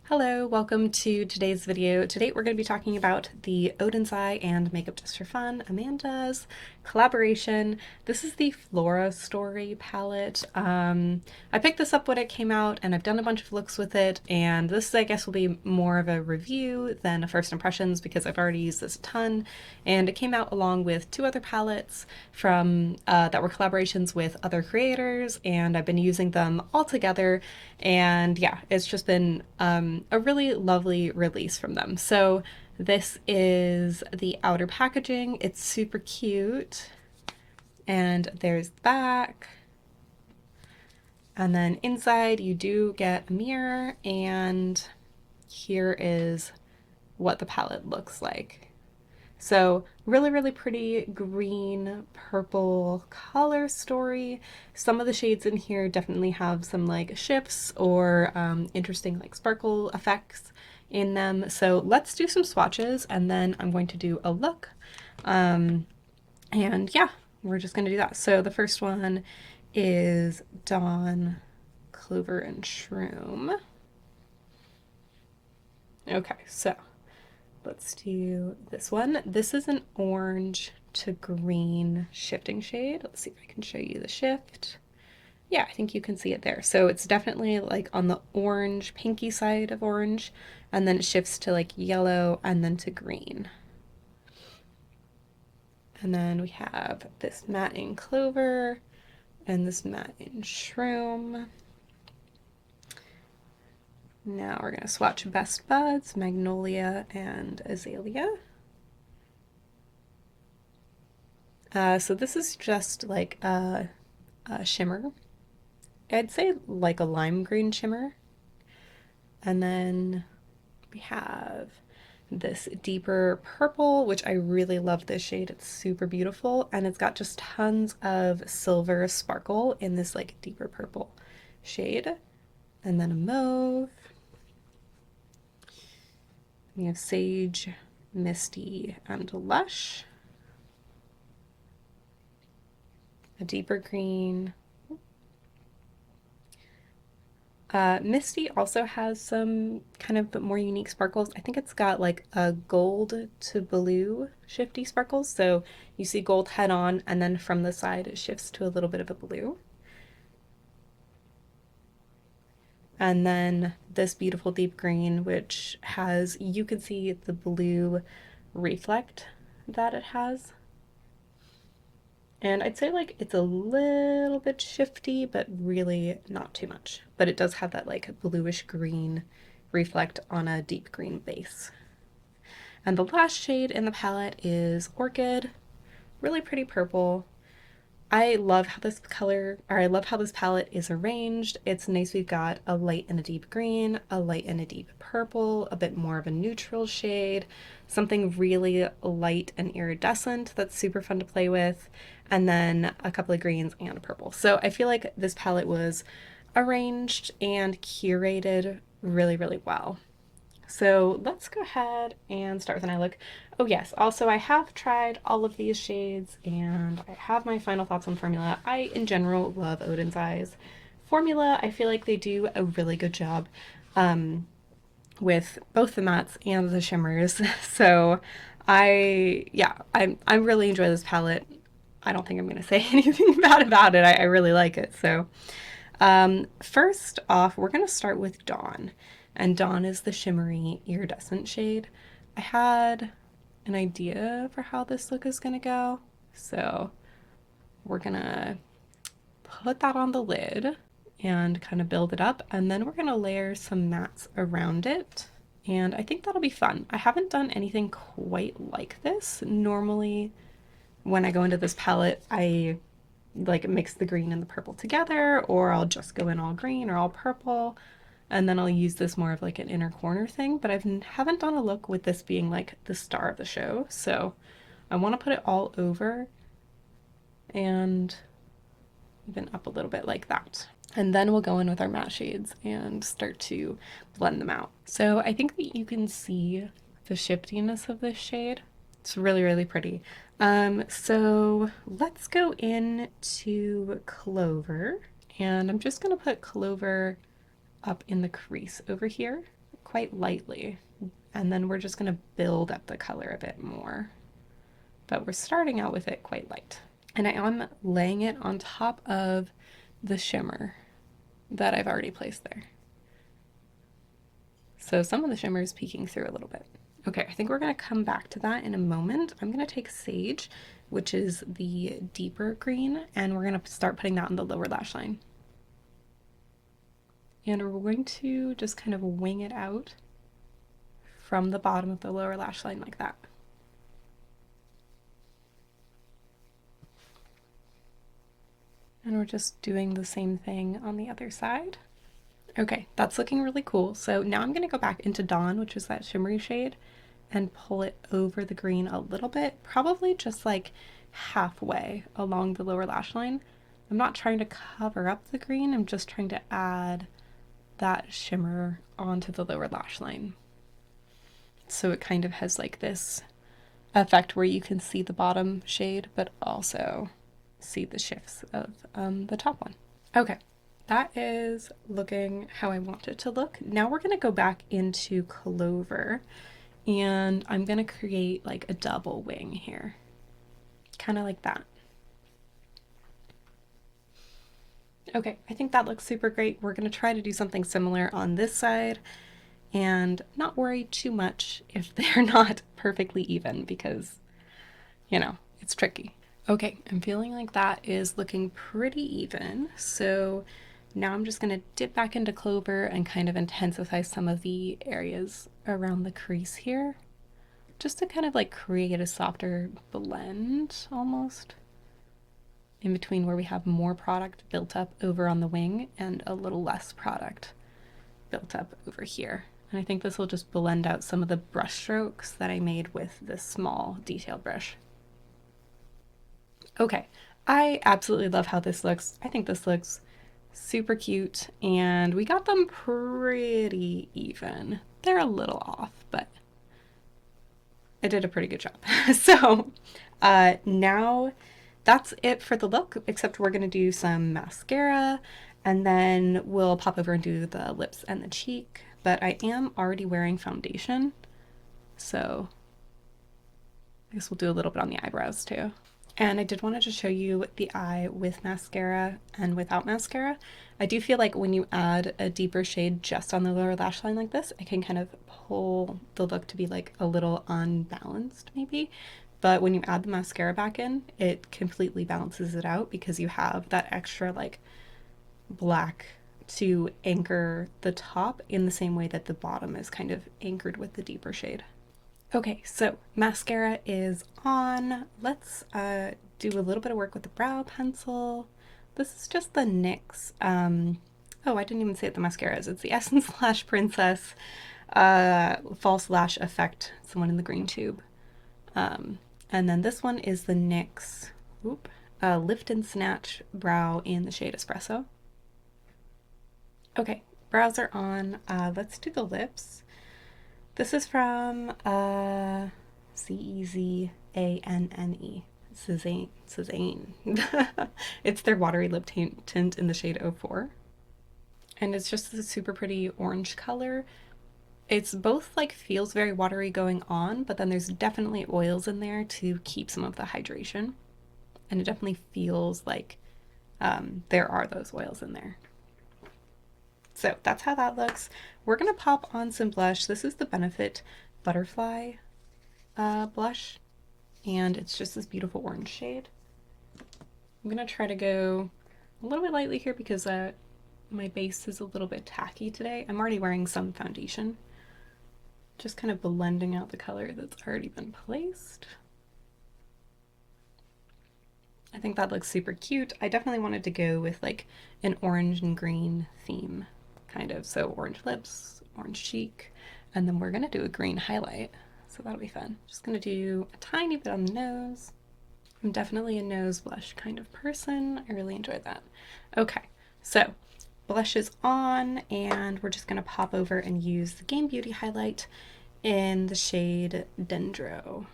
Hello, welcome to today's video. Today we're going to be talking about the Oden's Eye and Makeup Just for Fun, Amanda's collaboration. This is the Flora Story palette. I picked this up when it came out and I've done a bunch of looks with it, and this I guess will be more of a review than a first impressions because I've already used this a ton, and it came out along with two other palettes from that were collaborations with other creators, and I've been using them all together, and yeah, it's just been a really lovely release from them. So this is the outer packaging. It's super cute. And there's the back. And then inside you do get a mirror, and here is what the palette looks like. So really pretty green purple color story. Some of the shades in here definitely have some like shifts or interesting like sparkle effects in them. So let's do some swatches and then I'm going to do a look. And yeah, we're just gonna do that. So the first one is Dawn, Clover, and Shroom. Okay, so let's do this one. This is an orange to green shifting shade. Let's see if I can show you the shift. Yeah, I think you can see it there. So it's definitely like on the orange, pinky side of orange, and then it shifts to like yellow and then to green. And then we have this matte in Clover and this matte in Shroom. Now we're going to swatch Best Buds, Magnolia and Azalea. So this is just like a shimmer. I'd say like a lime green shimmer. And then we have this deeper purple, which I really love this shade. It's super beautiful, and it's got just tons of silver sparkle in this like deeper purple shade. And then a mauve. We have Sage, Misty, and Lush. A deeper green. Misty also has some kind of more unique sparkles. I think it's got like a gold to blue shifty sparkles. So you see gold head on, and then from the side it shifts to a little bit of a blue. And then this beautiful deep green, which has, you can see the blue reflect that it has. And I'd say like it's a little bit shifty, but really not too much. But it does have that like bluish green reflect on a deep green base. And the last shade in the palette is Orchid, really pretty purple. I love how this palette is arranged. It's nice. We've got a light and a deep green, a light and a deep purple, a bit more of a neutral shade, something really light and iridescent that's super fun to play with, and then a couple of greens and a purple. So I feel like this palette was arranged and curated really well. So let's go ahead and start with an eye look. Oh yes, also I have tried all of these shades and I have my final thoughts on formula. I, in general, love Oden's Eye's formula. I feel like they do a really good job with both the mattes and the shimmers. So I really enjoy this palette. I don't think I'm going to say anything bad about it. I really like it. So first off, we're going to start with Dawn. And Dawn is the shimmery iridescent shade. I had an idea for how this look is gonna go, so we're gonna put that on the lid and kind of build it up, and then we're gonna layer some mattes around it, and I think that'll be fun. I haven't done anything quite like this. Normally when I go into this palette, I like mix the green and the purple together, or I'll just go in all green or all purple, and then I'll use this more of like an inner corner thing, but I haven't done a look with this being like the star of the show, so I want to put it all over and even up a little bit like that. And then we'll go in with our matte shades and start to blend them out. So I think that you can see the shiftiness of this shade. It's really pretty. So let's go into Clover, and I'm just gonna put Clover up in the crease over here, quite lightly, and then we're just going to build up the color a bit more. But we're starting out with it quite light. And I am laying it on top of the shimmer that I've already placed there. So some of the shimmer is peeking through a little bit. Okay, I think we're going to come back to that in a moment. I'm going to take Sage, which is the deeper green, and we're going to start putting that on the lower lash line. And we're going to just kind of wing it out from the bottom of the lower lash line like that. And we're just doing the same thing on the other side. Okay, that's looking really cool. So now I'm going to go back into Dawn, which is that shimmery shade, and pull it over the green a little bit, probably just like halfway along the lower lash line. I'm not trying to cover up the green, I'm just trying to add that shimmer onto the lower lash line. So it kind of has like this effect where you can see the bottom shade, but also see the shifts of the top one. Okay, that is looking how I want it to look. Now we're going to go back into Clover, and I'm going to create like a double wing here, kind of like that. Okay, I think that looks super great. We're going to try to do something similar on this side and not worry too much if they're not perfectly even, because, you know, it's tricky. Okay, I'm feeling like that is looking pretty even. So now I'm just going to dip back into Clover and kind of intensify some of the areas around the crease here, just to kind of like create a softer blend almost in between where we have more product built up over on the wing and a little less product built up over here. And I think this will just blend out some of the brush strokes that I made with this small detail brush. Okay, I absolutely love how this looks. I think this looks super cute, and we got them pretty even. They're a little off, but I did a pretty good job. So now that's it for the look, except we're going to do some mascara, and then we'll pop over and do the lips and the cheek. But I am already wearing foundation, so I guess we'll do a little bit on the eyebrows too. And I did want to just show you the eye with mascara and without mascara. I do feel like when you add a deeper shade just on the lower lash line like this, it can kind of pull the look to be like a little unbalanced maybe. But when you add the mascara back in, it completely balances it out because you have that extra like black to anchor the top in the same way that the bottom is kind of anchored with the deeper shade. Okay, so mascara is on. Let's do a little bit of work with the brow pencil. This is just the NYX. Oh, I didn't even say what the mascara is. It's the Essence Lash Princess False Lash Effect. It's the one in the green tube. And then this one is the NYX Lift and Snatch Brow in the shade Espresso. Okay, brows are on. Let's do the lips. This is from Cezanne. Cezanne. It's their watery lip tint in the shade 04. And it's just a super pretty orange color. It's both like feels very watery going on, but then there's definitely oils in there to keep some of the hydration. And it definitely feels like there are those oils in there. So that's how that looks. We're going to pop on some blush. This is the Benefit Butterfly blush, and it's just this beautiful orange shade. I'm going to try to go a little bit lightly here because my base is a little bit tacky today. I'm already wearing some foundation. Just kind of blending out the color that's already been placed. I think that looks super cute. I definitely wanted to go with like an orange and green theme. Kind of, so orange lips, orange cheek, and then we're gonna do a green highlight, so that'll be fun. Just gonna do a tiny bit on the nose. I'm definitely a nose blush kind of person. I really enjoyed that. Okay, so blush is on, and we're just gonna pop over and use the Game Beauty highlight in the shade Dendro.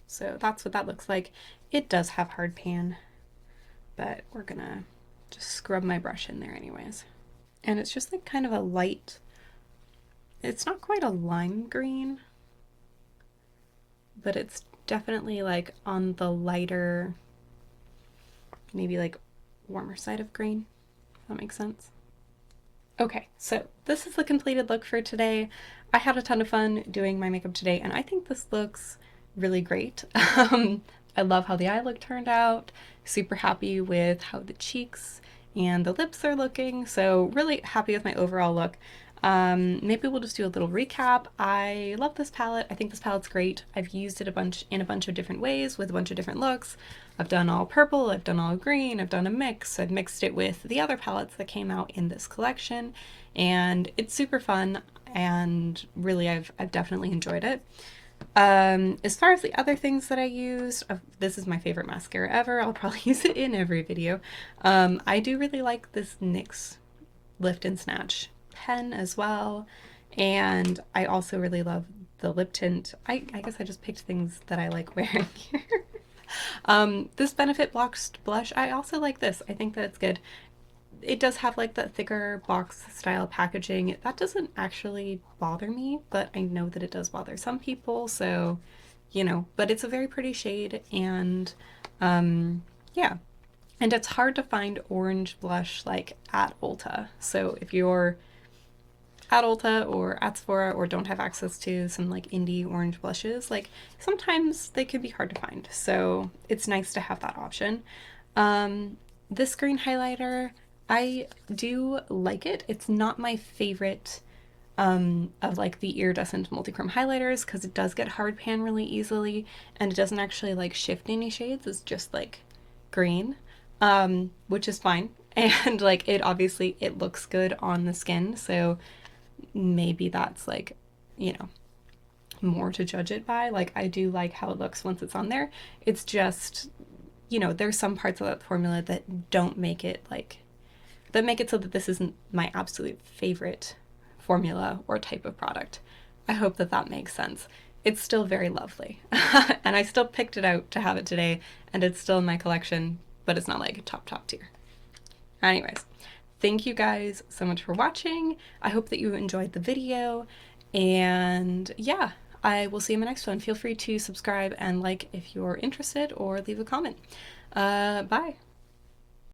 So that's what that looks like. It does have hard pan, but we're gonna just scrub my brush in there anyways. And it's just like kind of a light it's not quite a lime green, but it's definitely like on the lighter, maybe like warmer side of green, if that makes sense. Okay, so this is the completed look for today. I had a ton of fun doing my makeup today, and I think this looks really great. I love how the eye look turned out. Super happy with how the cheeks and the lips are looking. So really happy with my overall look. Maybe we'll just do a little recap. I love this palette. I think this palette's great. I've used it in a bunch of different ways with a bunch of different looks. I've done all purple, I've done all green, I've done a mix. I've mixed it with the other palettes that came out in this collection, and it's super fun, and really I've definitely enjoyed it. As far as the other things that I used, this is my favorite mascara ever. I'll probably use it in every video. I do really like this NYX Lift and Snatch pen as well, and I also really love the lip tint. I guess I just picked things that I like wearing here. This Benefit Boxed Blush, I also like this. I think that it's good. It does have like that thicker box style packaging. That doesn't actually bother me, but I know that it does bother some people, so you know, but it's a very pretty shade, and yeah. And it's hard to find orange blush like at Ulta. So if you're at Ulta or at Sephora or don't have access to some like indie orange blushes, like sometimes they can be hard to find. So it's nice to have that option. This green highlighter, I do like it. It's not my favorite of like the iridescent multichrome highlighters because it does get hard pan really easily, and it doesn't actually like shift any shades. It's just like green, which is fine. And like it obviously it looks good on the skin, so maybe that's like, you know, more to judge it by. Like I do like how it looks once it's on there. It's just, you know, there's some parts of that formula that don't make it like, that make it so that this isn't my absolute favorite formula or type of product. I hope that that makes sense. It's still very lovely. And I still picked it out to have it today, and it's still in my collection, but it's not like top tier. Anyways, thank you guys so much for watching. I hope that you enjoyed the video, and yeah, I will see you in my next one. Feel free to subscribe and like if you're interested, or leave a comment. Bye.